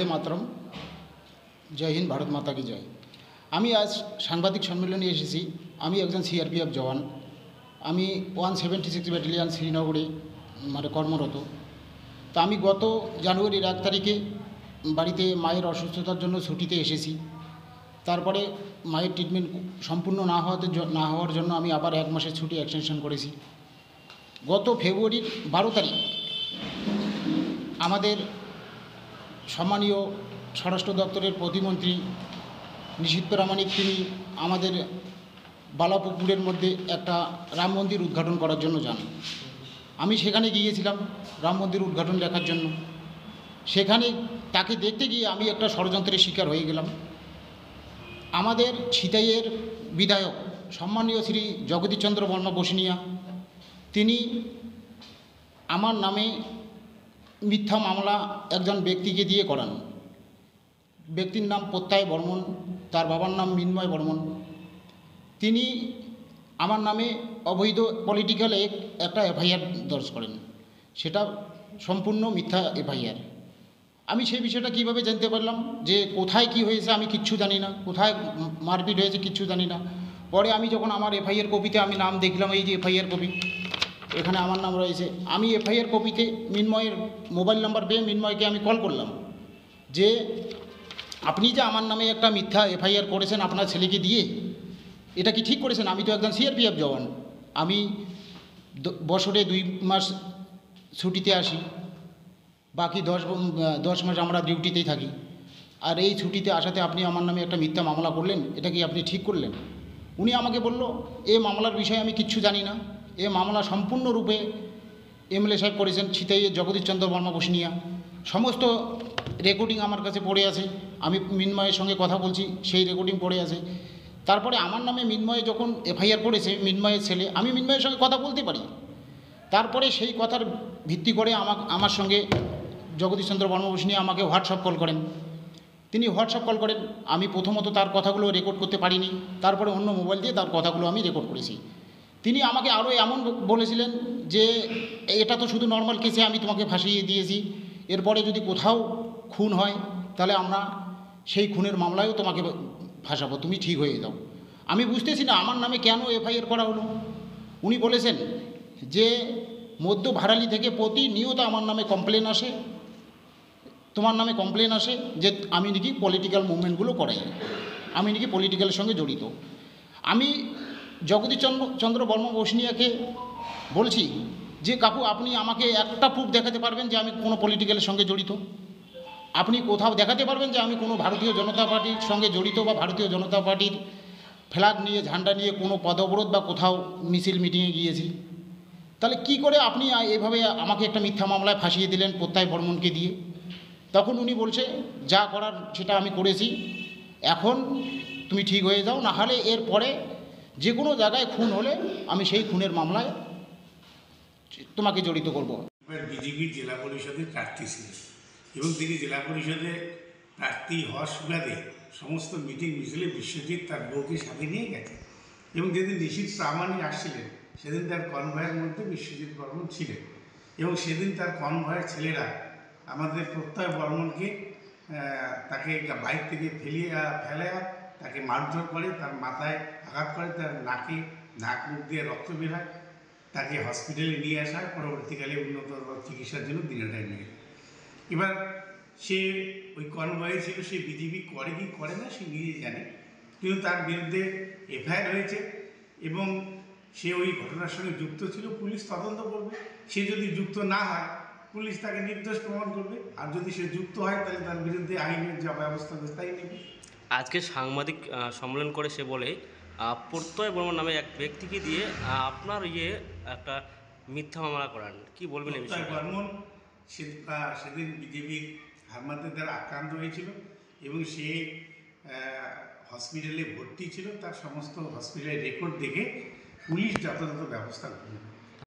বন্দে মাতরম। জয় হিন্দ, ভারত মাতা কি জয়। আমি আজ সাংবাদিক সম্মেলনে এসেছি। আমি একজন সিআরপিএফ জওয়ান। আমি 176 ব্যাটালিয়ান শ্রীনগরে কর্মরত। তা আমি গত জানুয়ারির 1 তারিখে বাড়িতে মায়ের অসুস্থতার জন্য ছুটিতে এসেছি। তারপরে মায়ের ট্রিটমেন্ট সম্পূর্ণ না হওয়ার জন্য আমি আবার 1 মাসের ছুটি এক্সটেনশন করেছি। গত ফেব্রুয়ারির 12 তারিখ আমাদের সম্মানীয় স্বরাষ্ট্র দপ্তরের প্রতিমন্ত্রী নিশীথ প্রামাণিক তিনি আমাদের বালাপুকুরের মধ্যে একটা রাম মন্দির উদ্ঘাটন করার জন্য যান। আমি সেখানে গিয়েছিলাম রাম মন্দির উদ্ঘাটন দেখার জন্য। সেখানে তাকে দেখতে গিয়ে আমি একটা ষড়যন্ত্রের শিকার হয়ে গেলাম। আমাদের ছিতাইয়ের বিধায়ক সম্মানীয় শ্রী জগদীশচন্দ্র বর্মা বসিনিয়া তিনি আমার নামে মিথ্যা মামলা একজন ব্যক্তিকে দিয়ে করান। ব্যক্তির নাম প্রত্যয় বর্মন, তার বাবার নাম মিন্ময় বর্মন। তিনি আমার নামে অবৈধ পলিটিক্যাল একটা এফআইআর দর্জ করেন। সেটা সম্পূর্ণ মিথ্যা এফআইআর। আমি সেই বিষয়টা কীভাবে জানতে পারলাম যে কোথায় কি হয়েছে আমি কিচ্ছু জানি না, কোথায় মারপিট হয়েছে কিচ্ছু জানি না। পরে আমি যখন আমার এফআইআর কপিতে আমি নাম দেখলাম, এই যে এফআইআর কপি, এখানে আমার নাম রয়েছে। আমি এফআইআর কপিতে মিন্ময়ের মোবাইল নাম্বার পেয়ে মিন্ময়কে আমি কল করলাম যে আপনি যে আমার নামে একটা মিথ্যা এফআইআর করেছেন আপনার ছেলেকে দিয়ে, এটা কি ঠিক করেছেন? আমি তো একজন সিআরপিএফ জওয়ান। আমি বছরে 2 মাস ছুটিতে আসি, বাকি 10 মাস আমরা ডিউটিতেই থাকি। আর এই ছুটিতে আসাতে আপনি আমার নামে একটা মিথ্যা মামলা করলেন, এটা কি আপনি ঠিক করলেন? উনি আমাকে বলল এ মামলার বিষয়ে আমি কিচ্ছু জানি না। এ মামলা সম্পূর্ণরূপে এমএলএ সাহেব করেছেন, ছিতাইয়ের জগদীশচন্দ্র বর্মা বসিনিয়া। সমস্ত রেকর্ডিং আমার কাছে পড়ে আছে। আমি মিন্ময়ের সঙ্গে কথা বলছি, সেই রেকর্ডিং পড়ে আছে। তারপরে আমার নামে মিন্ময় যখন এফআইআর করেছে, মিন্ময়ের ছেলে, আমি মিন্ময়ের সঙ্গে কথা বলতে পারি। তারপরে সেই কথার ভিত্তি করে আমার সঙ্গে জগদীশচন্দ্র বর্মা বসিনিয়া আমাকে হোয়াটসঅ্যাপ কল করেন। তিনি হোয়াটসঅ্যাপ কল করেন। আমি প্রথমত তার কথাগুলো রেকর্ড করতে পারিনি, তারপরে অন্য মোবাইল দিয়ে তার কথাগুলো আমি রেকর্ড করেছি। তিনি আমাকে আরও এমন বলেছিলেন যে এটা তো শুধু নর্মাল কেসে আমি তোমাকে ফাঁসিয়ে দিয়েছি, এরপরে যদি কোথাও খুন হয় তাহলে আমরা সেই খুনের মামলায়ও তোমাকে ফাঁসাবো, তুমি ঠিক হয়ে যাও। আমি বুঝতেছি না আমার নামে কেন এফআইআর করা হলো। উনি বলেছেন যে মধ্য ভাড়ালি থেকে প্রতিনিয়ত আমার নামে কমপ্লেন আসে, তোমার নামে কমপ্লেন আসে যে আমি নাকি পলিটিক্যাল মুভমেন্টগুলো করাই, আমি নাকি পলিটিক্যালের সঙ্গে জড়িত। আমি জগদীশচন্দ্র বর্মা বসিনিয়াকে বলছি যে কাকু আপনি আমাকে একটা প্রুফ দেখাতে পারবেন যে আমি কোনো পলিটিক্যালের সঙ্গে জড়িত? আপনি কোথাও দেখাতে পারবেন যে আমি কোনো ভারতীয় জনতা পার্টির সঙ্গে জড়িত বা ভারতীয় জনতা পার্টির ফ্ল্যাগ নিয়ে ঝান্ডা নিয়ে কোনো পদঅবরোধ বা কোথাও মিছিল মিটিংয়ে গিয়েছি? তাহলে কি করে আপনি এভাবে আমাকে একটা মিথ্যা মামলায় ফাঁসিয়ে দিলেন প্রত্যয় বর্মনকে দিয়ে? তখন উনি বলছে যা করার সেটা আমি করেছি, এখন তুমি ঠিক হয়ে যাও, না হলে এর পরে যে কোনো জায়গায় খুন হলে আমি সেই খুনের মামলায় তোমাকে জড়িত করব। বিজেপির জেলা পরিষদের প্রার্থী ছিলেন এবং তিনি জেলা পরিষদে প্রার্থী হওয়ার সুবাদে সমস্ত মিটিং মিছিলে বিশ্বজিৎ তার বউকে সাথে নিয়ে গেছে এবং যেদিন নিশীথ প্রামাণিক আসছিলেন সেদিন তার কনভয়ের মধ্যে বিশ্বজিৎ বর্মন ছিলেন এবং সেদিন তার কনভয়ের ছেলেরা আমাদের প্রত্যয় বর্মনকে তাকে বাইক থেকে ফেলে তাকে মারধর করে, তার মাথায় আঘাত করে, তার নাক মুখ দিয়ে রক্ত বের হয়, তাকে হসপিটালে নিয়ে আসা হয়, পরবর্তীকালে উন্নত চিকিৎসার জন্য দিনাটায় নিয়ে। এবার সে ওই কনভয়ে ছিল, সে বিজেপি করে কি করে না সে নিজে জানে, কিন্তু তার বিরুদ্ধে এফআইআর হয়েছে এবং সে ওই ঘটনার সঙ্গে যুক্ত ছিল। পুলিশ তদন্ত করবে, সে যদি যুক্ত না হয় পুলিশ তাকে নির্দোষ প্রমাণ করবে, আর যদি সে যুক্ত হয় তাহলে তার বিরুদ্ধে আইনের যা ব্যবস্থা তাই নেবে। আজকে সাংবাদিক সম্মেলন করে সে বলে প্রত্যয় বর্মন নামে এক ব্যক্তিকে দিয়ে আপনার একটা মিথ্যা মামলা করান, কি বলবেন? প্রত্যয় বর্মন সেদিন বিজেপির হারমাদের দ্বারা আক্রান্ত হয়েছিল এবং সে হসপিটালে ভর্তি ছিল। তার সমস্ত হসপিটালের রেকর্ড দেখে পুলিশ যথাযথ ব্যবস্থা গ্রহণ করে।